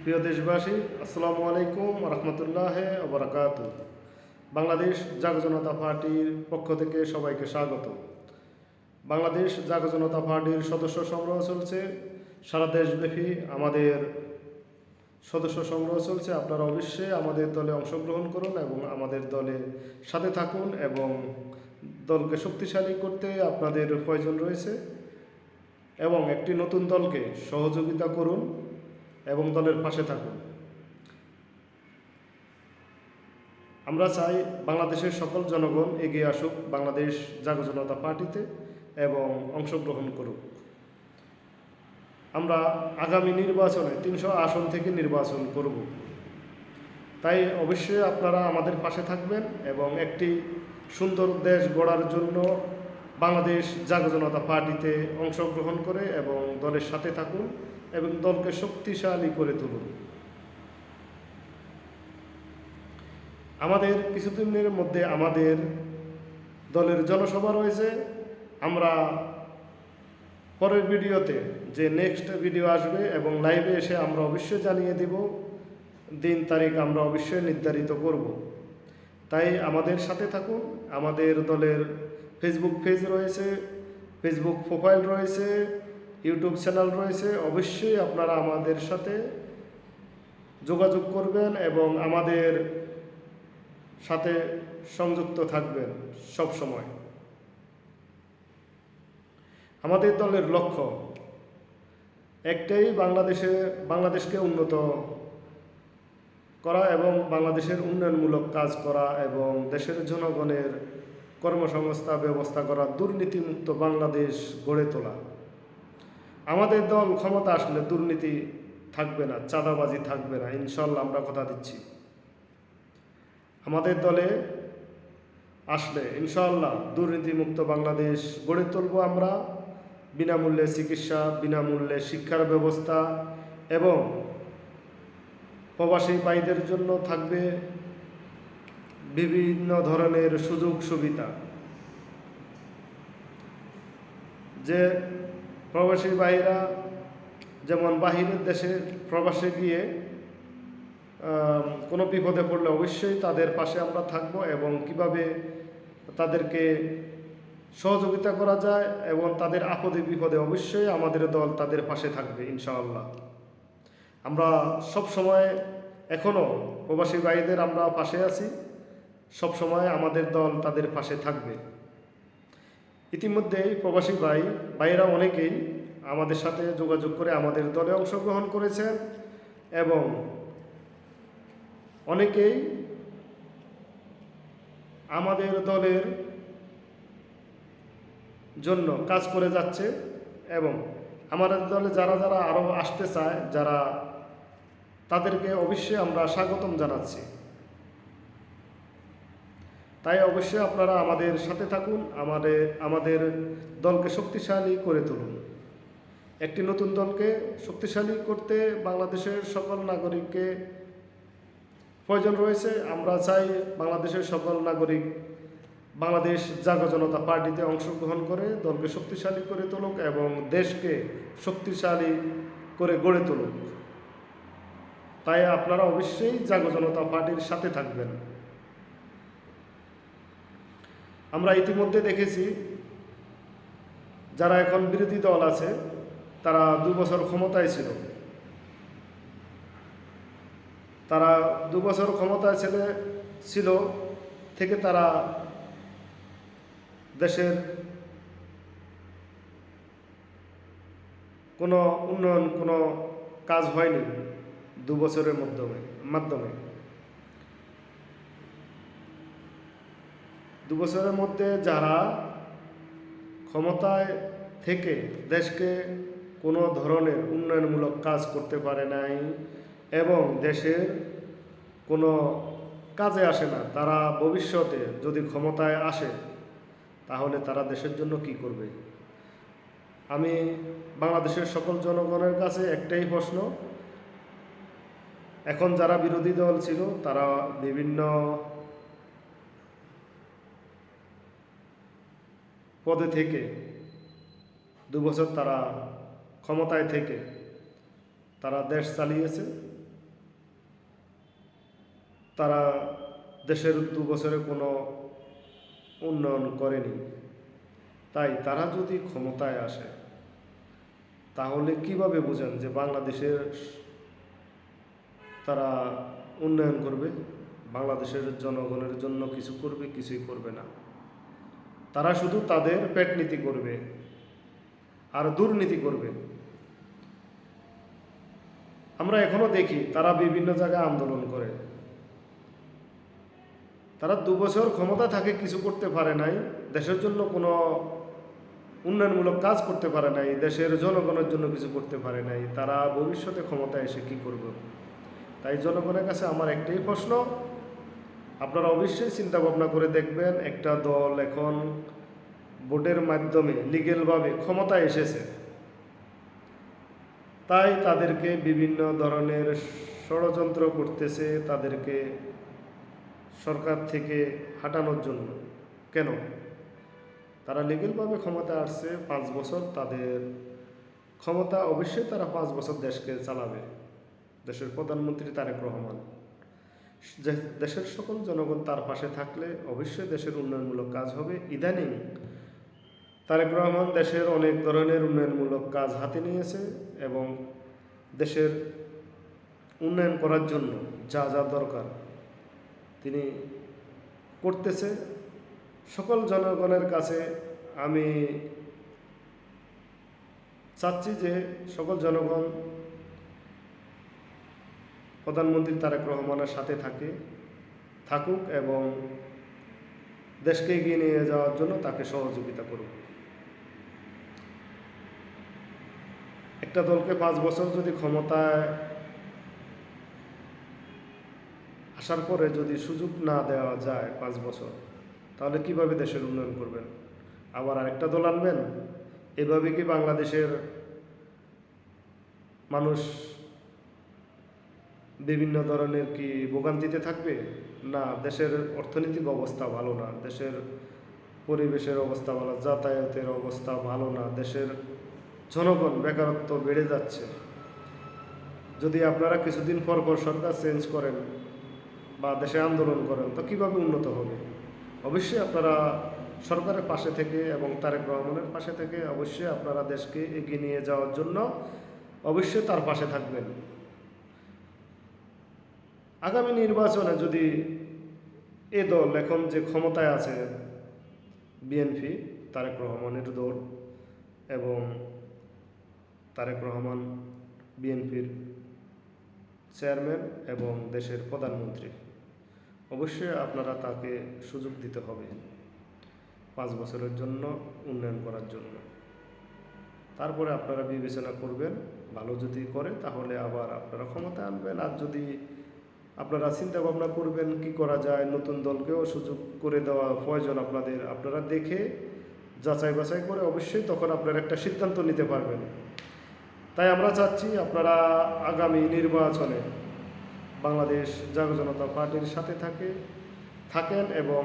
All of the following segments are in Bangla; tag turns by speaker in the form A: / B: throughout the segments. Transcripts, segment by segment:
A: প্রিয় দেশবাসী, আসসালামু আলাইকুম রহমতুল্লাহ ওবরাকাত। বাংলাদেশ জাগ জনতা পার্টির পক্ষ থেকে সবাইকে স্বাগত। বাংলাদেশ জাগ জনতা পার্টির সদস্য সংগ্রহ চলছে, সারা দেশব্যাপী আমাদের সদস্য সংগ্রহ চলছে। আপনারা অবশ্যই আমাদের দলে অংশগ্রহণ করুন এবং আমাদের দলে সাথে থাকুন এবং দলকে শক্তিশালী করতে আপনাদের প্রয়োজন রয়েছে এবং একটি নতুন দলকে সহযোগিতা করুন এবং দলের পাশে থাকুন। আমরা চাই বাংলাদেশের সকল জনগণ এগিয়ে আসুক বাংলাদেশ জাগ জনতা পার্টিতে এবং অংশগ্রহণ করুক। আমরা আগামী নির্বাচনে 300 আসন থেকে নির্বাচন করব, তাই অবশ্যই আপনারা আমাদের পাশে থাকবেন এবং একটি সুন্দর দেশ গড়ার জন্য বাংলাদেশ জাগ জনতা পার্টিতে অংশগ্রহণ করে এবং দলের সাথে থাকুন এবং দলকে শক্তিশালী করে তুলুন। আমাদের কিছুদিনের মধ্যে আমাদের দলের জনসভা রয়েছে। আমরা পরের ভিডিওতে যে নেক্সট ভিডিও আসবে এবং লাইভে এসে আমরা অবশ্যই জানিয়ে দেব, দিন তারিখ আমরা অবশ্যই নির্ধারিত করব। তাই আমাদের সাথে থাকুন। আমাদের দলের ফেসবুক পেজ রয়েছে, ফেসবুক প্রোফাইল রয়েছে, ইউটিউব চ্যানেল রয়েছে। অবশ্যই আপনারা আমাদের সাথে যোগাযোগ করবেন এবং আমাদের সাথে সংযুক্ত থাকবেন সব সময়। আমাদের দলের লক্ষ্য একটাই, বাংলাদেশকে উন্নত করা এবং বাংলাদেশের উন্নয়নমূলক কাজ করা এবং দেশের জনগণের কর্মসংস্থান ব্যবস্থা করা, দুর্নীতিমুক্ত বাংলাদেশ গড়ে তোলা। আমাদের দল ক্ষমতা আসলে দুর্নীতি থাকবে না, চাঁদাবাজি থাকবে না, ইনশাল্লাহ আমরা কথা দিচ্ছি। আমাদের দলে আসলে ইনশাল্লাহ দুর্নীতিমুক্ত বাংলাদেশ গড়ে তুলব আমরা। বিনামূল্যে চিকিৎসা, বিনামূল্যে শিক্ষার ব্যবস্থা এবং প্রবাসী ভাইদের জন্য থাকবে বিভিন্ন ধরনের সুযোগ সুবিধা। যে প্রবাসী ভাইরা যেমন বাহিরের দেশে প্রবাসে গিয়ে কোনো বিপদে পড়লে অবশ্যই তাদের পাশে আমরা থাকব এবং কিভাবে তাদেরকে সহযোগিতা করা যায় এবং তাদের আপদে বিপদে অবশ্যই আমাদের দল তাদের পাশে থাকবে ইনশাআল্লাহ। আমরা সব সময় এখনও প্রবাসী ভাইদের আমরা পাশে আছি, সব সময় আমাদের দল তাদের পাশে থাকবে। ইতিমধ্যেই প্রবাসী ভাইরা অনেকেই আমাদের সাথে যোগাযোগ করে আমাদের দলে অংশগ্রহণ করেছেন এবং অনেকেই আমাদের দলের জন্য কাজ করে যাচ্ছে এবং আমাদের দলে যারা যারা আরও আসতে চায়, যারা তাদেরকে অবশ্যই আমরা স্বাগতম জানাচ্ছি। তাই অবশ্যই আপনারা আমাদের সাথে থাকুন, আমাদের দলকে শক্তিশালী করে তুলুন। একটি নতুন দলকে শক্তিশালী করতে বাংলাদেশের সকল নাগরিককে প্রয়োজন রয়েছে। আমরা চাই বাংলাদেশের সকল নাগরিক বাংলাদেশ জাগ জনতা পার্টিতে অংশগ্রহণ করে দলকে শক্তিশালী করে তুলুক এবং দেশকে শক্তিশালী করে গড়ে তুলুক। তাই আপনারা অবশ্যই জাগ জনতা পার্টির সাথে থাকবেন। আমরা ইতিমধ্যে দেখেছি যারা এখন বিরোধী দল আছে তারা 2 বছর ক্ষমতায় ছিল। তারা 2 বছর ক্ষমতায় ছিল থেকে তারা দেশের কোনো উন্নয়ন, কোনো কাজ হয়নি 2 বছরের মাধ্যমে 2 বছরের মধ্যে যারা ক্ষমতায় থেকে দেশকে কোনো ধরনের উন্নয়নমূলক কাজ করতে পারে নাই এবং দেশের কোনো কাজে আসে না, তারা ভবিষ্যতে যদি ক্ষমতায় আসে তাহলে তারা দেশের জন্য কি করবে? আমি বাংলাদেশের সকল জনগণের কাছে একটাই প্রশ্ন, এখন যারা বিরোধী দল ছিল তারা বিভিন্ন পদে থেকে 2 বছর তারা ক্ষমতায় থেকে তারা দেশ চালিয়েছে তারা দেশের 2 বছরে কোনো উন্নয়ন করেনি। তাই তারা যদি ক্ষমতায় আসে তাহলে কিভাবে বোঝেন যে বাংলাদেশের তারা উন্নয়ন করবে, বাংলাদেশের জনগণের জন্য কিছু করবে? কিছুই করবে না। তারা শুধু তাদের পেটনীতি করবে আর দুর্নীতি করবে। আমরা এখনো দেখি তারা বিভিন্ন জায়গায় আন্দোলন করে। তারা 2 বছর ক্ষমতা থাকে, কিছু করতে পারে নাই, দেশের জন্য কোনো উন্নয়নমূলক কাজ করতে পারে নাই, দেশের জনগণের জন্য কিছু করতে পারে নাই। তারা ভবিষ্যতে ক্ষমতায় এসে কী করবে? তাই জনগণের কাছে আমার একটাই প্রশ্ন, আপনারা অবশ্যই চিন্তা ভাবনা করে দেখবেন, একটা দল এখন ভোটের মাধ্যমে লিগ্যালভাবে ক্ষমতায় এসেছে, তাই তাদেরকে বিভিন্ন ধরনের ষড়যন্ত্র করতেছে তাদেরকে সরকার থেকে হাঁটানোর জন্য। কেন? তারা লিগ্যালভাবে ক্ষমতা আসছে 5 বছর, তাদের ক্ষমতা, অবশ্যই তারা 5 বছর দেশকে চালাবে। দেশের প্রধানমন্ত্রী তারেক রহমান, যে দেশের সকল জনগণ তার পাশে থাকলে অবশ্যই দেশের উন্নয়নমূলক কাজ হবে। ইদানিং তারেক রহমান দেশের অনেক ধরনের উন্নয়নমূলক কাজ হাতে নিয়েছে এবং দেশের উন্নয়ন করার জন্য যা যা দরকার তিনি করতেছে। সকল জনগণের কাছে আমি চাচ্ছি যে সকল জনগণ প্রধানমন্ত্রী তারেক রহমানের সাথে থাকুক এবং দেশকে এগিয়ে নিয়ে যাওয়ার জন্য তাকে সহযোগিতা করুক। একটা দলকে 5 বছর যদি ক্ষমতায় আসার পরে যদি সুযোগ না দেওয়া যায় 5 বছর, তাহলে কিভাবে দেশের উন্নয়ন করবেন? আবার আরেকটা দল আনবেন? এভাবে কি বাংলাদেশের মানুষ বিভিন্ন ধরনের কি ভোগান্তিতে থাকবে? না, দেশের অর্থনৈতিক অবস্থা ভালো না, দেশের পরিবেশের অবস্থা ভালো, যাতায়াতের অবস্থা ভালো না, দেশের জনগণ বেকারত্ব বেড়ে যাচ্ছে। যদি আপনারা কিছুদিন পর পর সরকার চেঞ্জ করেন বা দেশে আন্দোলন করেন, তো কীভাবে উন্নত হবে? অবশ্যই আপনারা সরকারের পাশে থেকে এবং তারেক রহমানের পাশে থেকে অবশ্যই আপনারা দেশকে এগিয়ে নিয়ে যাওয়ার জন্য অবশ্যই তার পাশে থাকবেন। আগামী নির্বাচনে যদি এ দল এখন যে ক্ষমতায় আছে বিএনপি, তারেক রহমানের দল, এবং তারেক রহমান বিএনপির চেয়ারম্যান এবং দেশের প্রধানমন্ত্রী, অবশ্যই আপনারা তাকে সুযোগ দিতে হবে 5 বছরের জন্য উন্নয়ন করার জন্য। তারপরে আপনারা বিবেচনা করবেন, ভালো যদি করে তাহলে আবার আপনারা ক্ষমতায় আনবেন। আর যদি আপনারা চিন্তা ভাবনা করবেন কি করা যায়, নতুন দলকেও সুযোগ করে দেওয়া প্রয়োজন আপনাদের, আপনারা দেখে যাচাই বাছাই করে অবশ্যই তখন আপনারা একটা সিদ্ধান্ত নিতে পারবেন। তাই আমরা চাচ্ছি আপনারা আগামী নির্বাচনে বাংলাদেশ জাতীয় জনতা পার্টির সাথে থাকেন এবং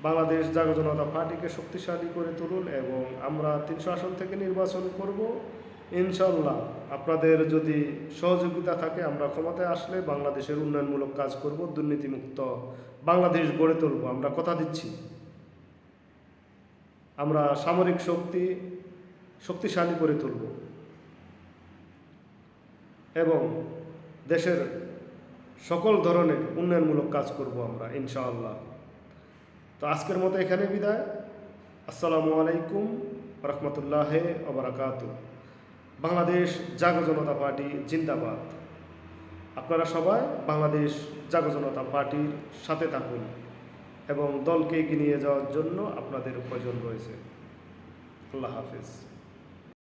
A: বাংলাদেশ জাতীয় জনতা পার্টিকে শক্তিশালী করে তুলুন এবং আমরা 300 আসন থেকে নির্বাচন করব। ইনশাল্লাহ আপনাদের যদি সহযোগিতা থাকে আমরা ক্ষমতায় আসলে বাংলাদেশের উন্নয়নমূলক কাজ করব, দুর্নীতিমুক্ত বাংলাদেশ গড়ে তুলব। আমরা কথা দিচ্ছি, আমরা সামরিক শক্তিশালী করে তুলব এবং দেশের সকল ধরনের উন্নয়নমূলক কাজ করব আমরা ইনশাআল্লাহ। তো আজকের মতো এখানে বিদায়। আসসালামু আলাইকুম রহমতুল্লাহ ওবারাকাতুহু। বাংলাদেশ জাতীয় জনতা পার্টি জিন্দাবাদ। আপনারা সবাই বাংলাদেশ জাতীয় জনতা পার্টির সাথে থাকুন এবং দলকে এগিয়ে নিয়ে যাওয়ার জন্য আপনাদের প্রয়োজন রয়েছে। আল্লাহ হাফেজ।